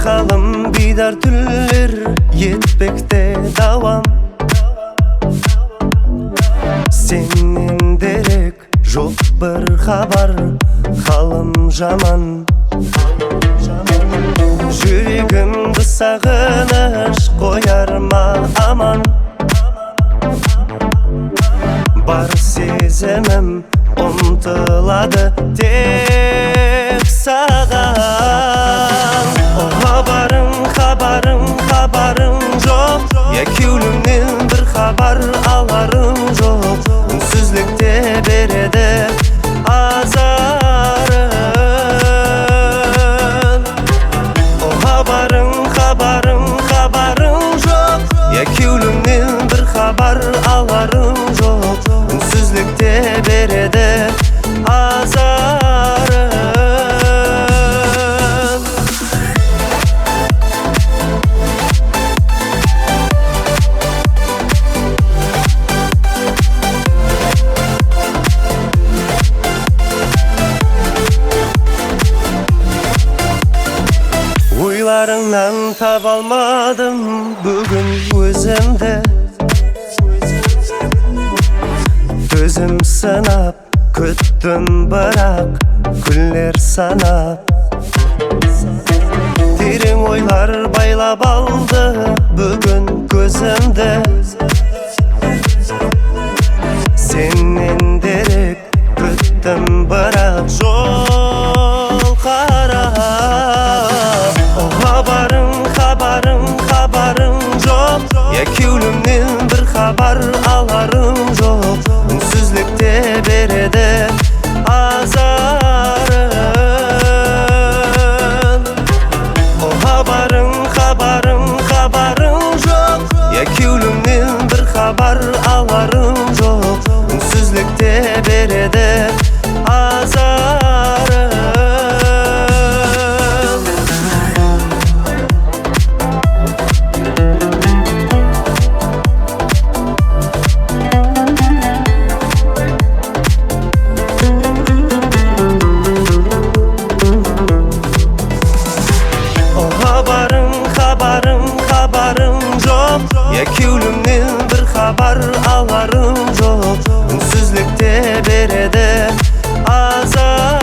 Halım bidar tüller yetmekte davam. Senin derek жоқ bir habar, halım jaman. Жүрегімді сағыныш қояр ма аман. Бар сезімім ұмтылады тек саған. Хабарың жоқ, екеуіңнен бір хабар аларың жоқ. Үнсізлікте береді азарын. Хабарың жоқ, екеуіңнен бір хабар аларың жоқ. Үнсізлікте береді азарын. Ойларыңнан таба алмадым бүгін өзімді. Көзім сынап күттім, бірақ күндер санап. Терең ойлар байлап алды бүгін көзімді. Сенен дерек күттім, бірақ жол қарап. Хабарың жоқ, екеуіңнен бір хабар аларың жоқ. Үнсізлікте береді азарын. Хабарың жоқ, екеуіңнен бір хабар аларың жоқ. Үнсізлікте береді азарын. Хабарың жоқ, екеуіңнен бір хабар аларың жоқ. Үнсізлікте береді азар.